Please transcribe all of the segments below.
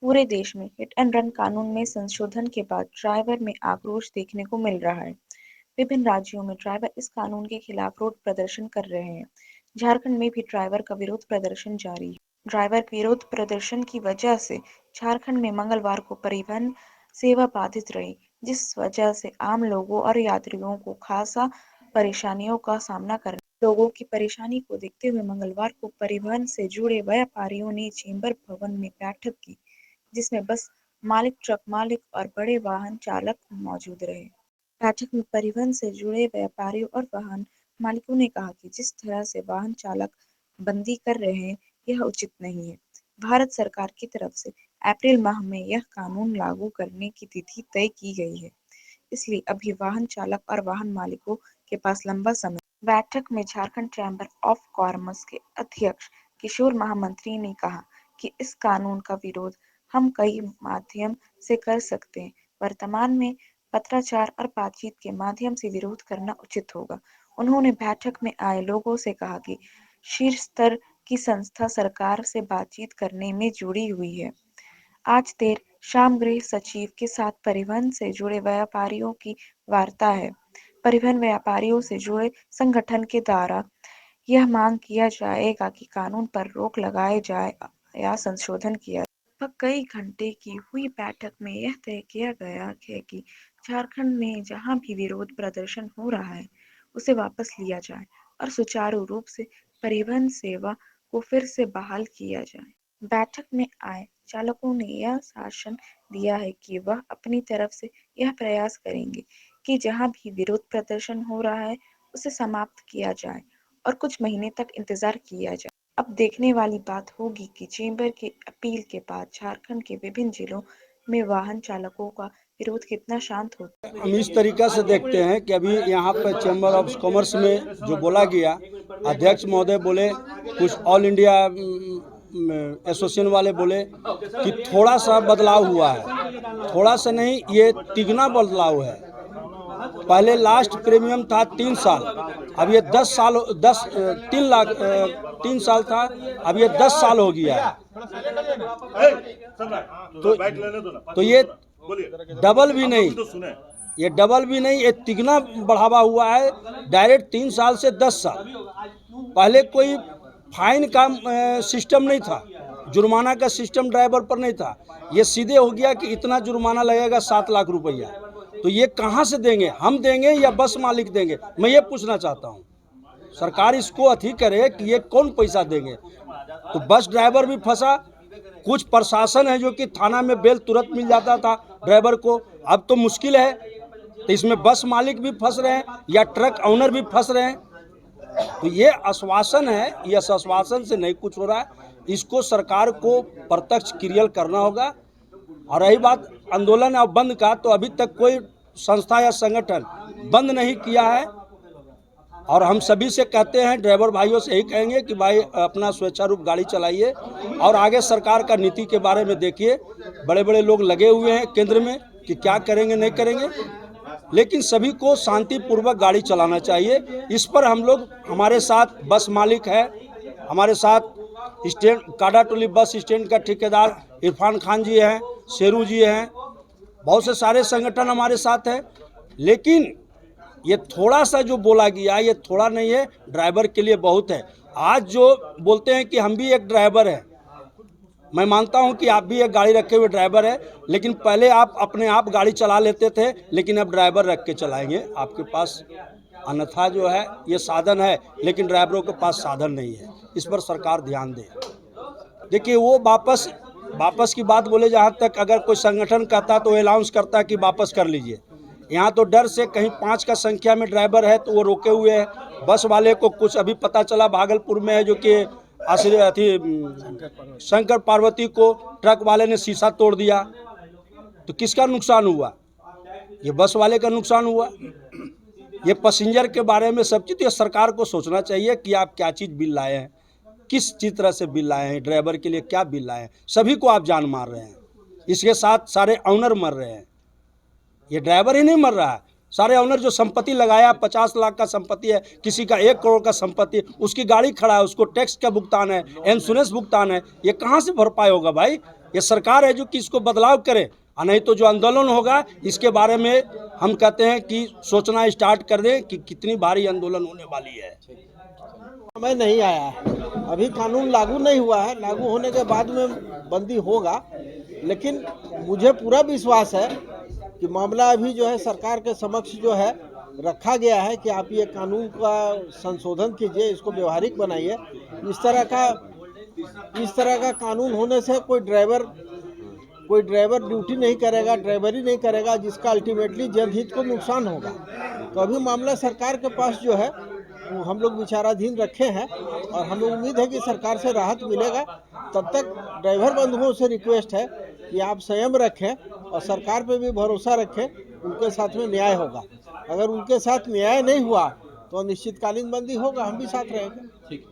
पूरे देश में हिट एंड रन कानून में संशोधन के बाद ड्राइवर में आक्रोश देखने को मिल रहा है। विभिन्न राज्यों में ड्राइवर इस कानून के खिलाफ रोड प्रदर्शन कर रहे हैं। झारखंड में भी ड्राइवर का विरोध प्रदर्शन जारी है। ड्राइवर विरोध प्रदर्शन की वजह से झारखंड में मंगलवार को परिवहन सेवा बाधित रही, जिस वजह से आम लोगों और यात्रियों को खासा परेशानियों का सामना करना। लोगों की परेशानी को देखते हुए मंगलवार को परिवहन से जुड़े व्यापारियों ने चेंबर भवन में बैठक की, जिसमें बस मालिक, ट्रक मालिक और बड़े वाहन चालक मौजूद रहे। बैठक में परिवहन से जुड़े व्यापारियों और वाहन मालिकों ने कहा कि जिस तरह से वाहन चालक बंदी कर रहे हैं, यह उचित नहीं है। भारत सरकार की तरफ से अप्रैल माह में यह कानून लागू करने की तिथि तय की गई है, इसलिए अभी वाहन चालक और वाहन मालिकों के पास लंबा समय। बैठक में झारखंड चैम्बर ऑफ कॉमर्स के अध्यक्ष किशोर महामंत्री ने कहा कि इस कानून का विरोध हम कई माध्यम से कर सकते हैं। वर्तमान में पत्राचार और बातचीत के माध्यम से विरोध करना उचित होगा। उन्होंने बैठक में आए लोगों से कहा कि शीर्ष स्तर की संस्था सरकार से बातचीत करने में जुड़ी हुई है। आज देर शाम गृह सचिव के साथ परिवहन से जुड़े व्यापारियों की वार्ता है। परिवहन व्यापारियों से जुड़े संगठन के द्वारा यह मांग किया जाएगा कि कानून पर रोक लगाए जाए या संशोधन किया जाए। लगभग कई घंटे की हुई बैठक में यह तय किया गया है कि झारखंड में जहां भी विरोध प्रदर्शन हो रहा है, उसे वापस लिया जाए और सुचारू रूप से परिवहन सेवा को फिर से बहाल किया जाए। बैठक में आए चालकों ने यह आश्वासन दिया है कि वह अपनी तरफ से यह प्रयास करेंगे कि जहां भी विरोध प्रदर्शन हो रहा है, उसे समाप्त किया जाए और कुछ महीने तक इंतजार किया जाए। अब देखने वाली बात होगी कि चेंबर की अपील के बाद झारखंड के विभिन्न जिलों में वाहन चालकों का विरोध कितना शांत होता है। हम इस तरीका से देखते हैं कि अभी यहाँ पर चैम्बर ऑफ कॉमर्स में जो बोला गया, अध्यक्ष महोदय बोले, कुछ ऑल इंडिया एसोसिएशन वाले बोले कि थोड़ा सा बदलाव हुआ है। थोड़ा सा नहीं, ये तिगना बदलाव है। पहले लास्ट प्रीमियम था 3 साल, अब ये 10 साल, 3 साल था, अब ये 10 साल हो गया है। तो ये डबल भी नहीं, ये डबल भी नहीं, ये तिगना बढ़ावा हुआ है। डायरेक्ट 3 साल से 10 साल। पहले कोई फाइन का सिस्टम नहीं था, जुर्माना का सिस्टम ड्राइवर पर नहीं था। ये सीधे हो गया कि इतना जुर्माना लगेगा 7 लाख रुपया। तो ये कहाँ से देंगे? हम देंगे या बस मालिक देंगे? मैं ये पूछना चाहता हूँ। सरकार इसको अथी करे कि ये कौन पैसा देंगे। तो बस ड्राइवर भी फंसा। कुछ प्रशासन है जो कि थाना में बेल तुरंत मिल जाता था ड्राइवर को, अब तो मुश्किल है। तो इसमें बस मालिक भी फंस रहे हैं या ट्रक ओनर भी फंस रहे हैं। तो ये आश्वासन है, ये आश्वासन से नहीं कुछ हो रहा है। इसको सरकार को प्रत्यक्ष क्रिया करना होगा। और रही बात आंदोलन और बंद का, तो अभी तक कोई संस्था या संगठन बंद नहीं किया है। और हम सभी से कहते हैं, ड्राइवर भाइयों से यही कहेंगे कि भाई अपना स्वेच्छारूप गाड़ी चलाइए और आगे सरकार का नीति के बारे में देखिए। बड़े बड़े लोग लगे हुए हैं केंद्र में कि क्या करेंगे नहीं करेंगे, लेकिन सभी को शांतिपूर्वक गाड़ी चलाना चाहिए। इस पर हम लोग, हमारे साथ बस मालिक है, हमारे साथ स्टैंड काडाटोली बस स्टैंड का ठेकेदार इरफान खान जी हैं, शेरू जी हैं, बहुत से सारे संगठन हमारे साथ हैं। लेकिन ये थोड़ा सा जो बोला गया, ये थोड़ा नहीं है, ड्राइवर के लिए बहुत है। आज जो बोलते हैं कि हम भी एक ड्राइवर हैं, मैं मानता हूं कि आप भी एक गाड़ी रखे हुए ड्राइवर है, लेकिन पहले आप अपने आप गाड़ी चला लेते थे, लेकिन अब ड्राइवर रख के चलाएंगे आपके पास। अन्यथा जो है ये साधन है, लेकिन ड्राइवरों के पास साधन नहीं है। इस पर सरकार ध्यान दे। देखिए, वो वापस की बात बोले, जहाँ तक अगर कोई संगठन कहता तो अनाउंस करता कि वापस कर लीजिए। यहाँ तो डर से कहीं 5 का संख्या में ड्राइवर है तो वो रोके हुए हैं। बस वाले को कुछ अभी पता चला भागलपुर में है, जो कि शंकर पार्वती को ट्रक वाले ने शीशा तोड़ दिया। तो किसका नुकसान हुआ? ये बस वाले का नुकसान हुआ। ये पैसेंजर के बारे में सब चीज़, तो सरकार को सोचना चाहिए कि आप क्या चीज़ बिल लाए हैं, किस चीज तरह से बिल लाए हैं, ड्राइवर के लिए क्या बिल लाए हैं। सभी को आप जान मार रहे हैं, इसके साथ सारे ऑनर मर रहे हैं। ये ड्राइवर ही नहीं मर रहा है, सारे ऑनर जो संपत्ति लगाया, 50 लाख का संपत्ति है, किसी का 1 करोड़ का संपत्ति है, उसकी गाड़ी खड़ा है, उसको टैक्स का भुगतान है, इंश्योरेंस भुगतान है, ये कहाँ से भरपाई होगा भाई? ये सरकार है जो कि इसको बदलाव करे, और नहीं तो जो आंदोलन होगा इसके बारे में हम कहते हैं कि सोचना स्टार्ट कर दें कि कितनी भारी आंदोलन होने वाली है। समय नहीं आया है, अभी कानून लागू नहीं हुआ है, लागू होने के बाद में बंदी होगा, लेकिन मुझे पूरा विश्वास है कि मामला अभी जो है सरकार के समक्ष जो है रखा गया है कि आप ये कानून का संशोधन कीजिए, इसको व्यवहारिक बनाइए। इस तरह का कानून होने से कोई ड्राइवर ड्यूटी नहीं करेगा, ड्राइवरी नहीं करेगा, जिसका अल्टीमेटली जनहित को नुकसान होगा। तो अभी मामला सरकार के पास जो है वो हम लोग विचाराधीन रखे हैं, और हमें उम्मीद है कि सरकार से राहत मिलेगा। तब तक ड्राइवर बंधुओं से रिक्वेस्ट है कि आप संयम रखें और सरकार पे भी भरोसा रखें, उनके साथ में न्याय होगा। अगर उनके साथ न्याय नहीं हुआ तो अनिश्चितकालीन बंदी होगा, हम भी साथ रहेंगे।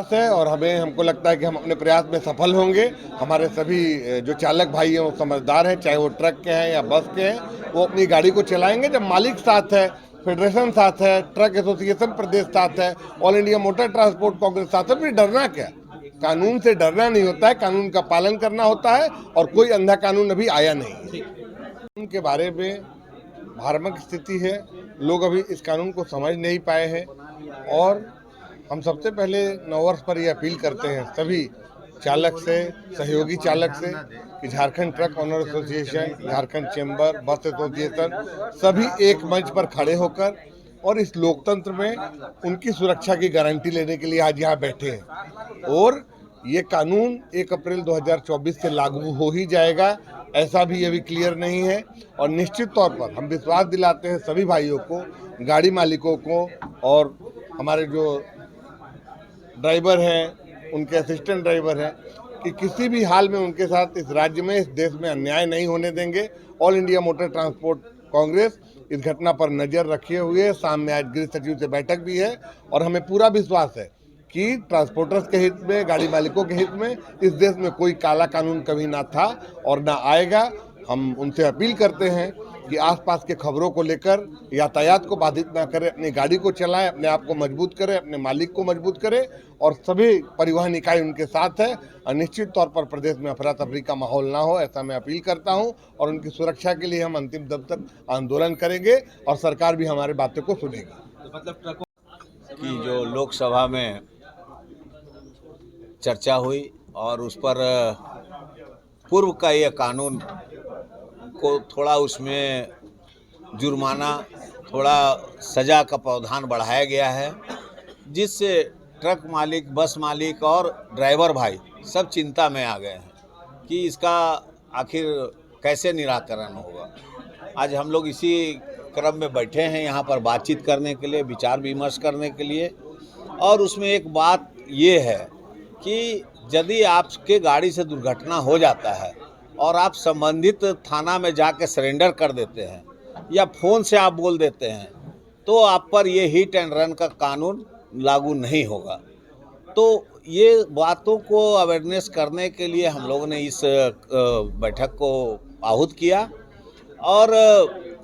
है और हमको लगता है कि हम अपने प्रयास में सफल होंगे। हमारे सभी जो चालक भाई हैं वो समझदार हैं, चाहे वो ट्रक के हैं या बस के हैं, वो अपनी गाड़ी को चलाएंगे जब मालिक साथ है, फेडरेशन साथ है, ट्रक एसोसिएशन प्रदेश साथ है, all India motor transport Congress साथ है। फिर डरना क्या? कानून से डरना नहीं होता है, कानून का पालन करना होता है, और कोई अंधा कानून अभी आया नहीं। कानून के बारे में भ्रामक स्थिति है, लोग अभी इस कानून को समझ नहीं पाए हैं, और हम सबसे पहले नववर्ष पर यह अपील करते हैं सभी चालक से, सहयोगी चालक से, कि Jharkhand truck owner association, Jharkhand chamber, बस एसोसिएशन सभी एक मंच पर खड़े होकर और इस लोकतंत्र में उनकी सुरक्षा की गारंटी लेने के लिए आज यहाँ बैठे हैं। और ये कानून 1 अप्रैल 2024 से लागू हो ही जाएगा, ऐसा भी अभी क्लियर नहीं है। और निश्चित तौर पर हम विश्वास दिलाते हैं सभी भाइयों को, गाड़ी मालिकों को, और हमारे जो ड्राइवर हैं, उनके असिस्टेंट ड्राइवर हैं, कि किसी भी हाल में उनके साथ इस राज्य में, इस देश में अन्याय नहीं होने देंगे। All India motor transport Congress इस घटना पर नज़र रखे हुए है। शाम में आज गृह सचिव से बैठक भी है, और हमें पूरा विश्वास है कि ट्रांसपोर्टर्स के हित में, गाड़ी मालिकों के हित में इस देश में कोई काला कानून कभी ना था और ना आएगा। हम उनसे अपील करते हैं कि आसपास के खबरों को लेकर यातायात को बाधित ना करें, अपनी गाड़ी को चलाएं, अपने आप को मजबूत करें, अपने मालिक को मजबूत करें, और सभी परिवहन इकाई उनके साथ है। और निश्चित तौर पर प्रदेश में अफरा तफरी का माहौल ना हो, ऐसा मैं अपील करता हूं, और उनकी सुरक्षा के लिए हम अंतिम दम तक आंदोलन करेंगे, और सरकार भी हमारे बातों को सुनेगी। मतलब कि जो लोकसभा में चर्चा हुई और उस पर पूर्व का ये कानून को थोड़ा उसमें जुर्माना, थोड़ा सज़ा का प्रावधान बढ़ाया गया है, जिससे ट्रक मालिक, बस मालिक और ड्राइवर भाई सब चिंता में आ गए हैं कि इसका आखिर कैसे निराकरण होगा। आज हम लोग इसी क्रम में बैठे हैं यहाँ पर बातचीत करने के लिए, विचार विमर्श करने के लिए। और उसमें एक बात ये है कि यदि आपके गाड़ी से दुर्घटना हो जाता है और आप संबंधित थाना में जाके सरेंडर कर देते हैं या फ़ोन से आप बोल देते हैं, तो आप पर ये हिट एंड रन का कानून लागू नहीं होगा। तो ये बातों को अवेयरनेस करने के लिए हम लोगों ने इस बैठक को आहूत किया, और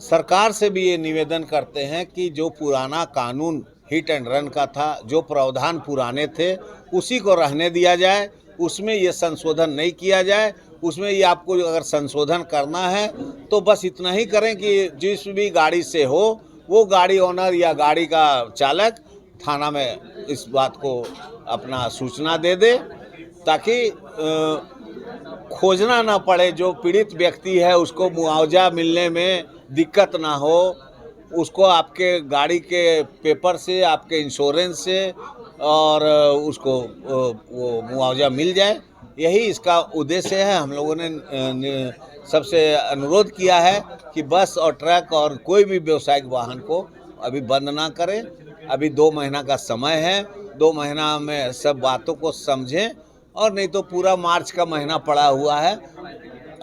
सरकार से भी ये निवेदन करते हैं कि जो पुराना कानून हिट एंड रन का था, जो प्रावधान पुराने थे, उसी को रहने दिया जाए, उसमें ये संशोधन नहीं किया जाए। उसमें ये आपको अगर संशोधन करना है तो बस इतना ही करें कि जिस भी गाड़ी से हो वो गाड़ी ओनर या गाड़ी का चालक थाना में इस बात को अपना सूचना दे दे, ताकि खोजना ना पड़े। जो पीड़ित व्यक्ति है उसको मुआवजा मिलने में दिक्कत ना हो, उसको आपके गाड़ी के पेपर से, आपके इंश्योरेंस से, और उसको वो मुआवजा मिल जाए। यही इसका उद्देश्य है। हम लोगों ने सबसे अनुरोध किया है कि बस और ट्रक और कोई भी व्यावसायिक वाहन को अभी बंद ना करें। अभी 2 महीना का समय है, 2 महीना में सब बातों को समझें, और नहीं तो पूरा मार्च का महीना पड़ा हुआ है,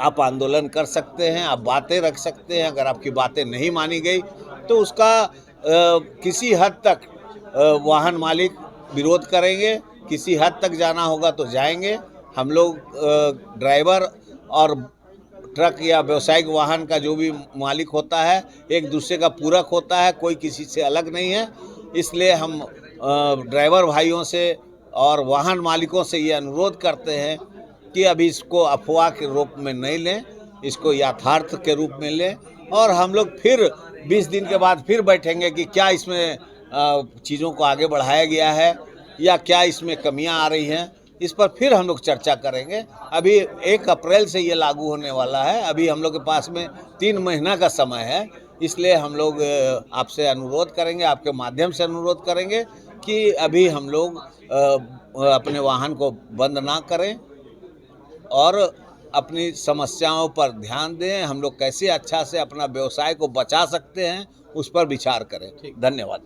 आप आंदोलन कर सकते हैं, आप बातें रख सकते हैं। अगर आपकी बातें नहीं मानी गई तो उसका किसी हद तक वाहन मालिक विरोध करेंगे, किसी हद तक जाना होगा तो जाएंगे। हम लोग ड्राइवर और ट्रक या व्यावसायिक वाहन का जो भी मालिक होता है एक दूसरे का पूरक होता है, कोई किसी से अलग नहीं है। इसलिए हम ड्राइवर भाइयों से और वाहन मालिकों से ये अनुरोध करते हैं कि अभी इसको अफवाह के रूप में नहीं लें, इसको यथार्थ के रूप में लें और हम लोग फिर 20 दिन के बाद फिर बैठेंगे कि क्या इसमें चीज़ों को आगे बढ़ाया गया है या क्या इसमें कमियां आ रही हैं, इस पर फिर हम लोग चर्चा करेंगे। अभी 1 अप्रैल से ये लागू होने वाला है, अभी हम लोग के पास में 3 महीना का समय है, इसलिए हम लोग आपसे अनुरोध करेंगे, आपके माध्यम से अनुरोध करेंगे कि अभी हम लोग अपने वाहन को बंद ना करें और अपनी समस्याओं पर ध्यान दें। हम लोग कैसे अच्छा से अपना व्यवसाय को बचा सकते हैं उस पर विचार करें। धन्यवाद।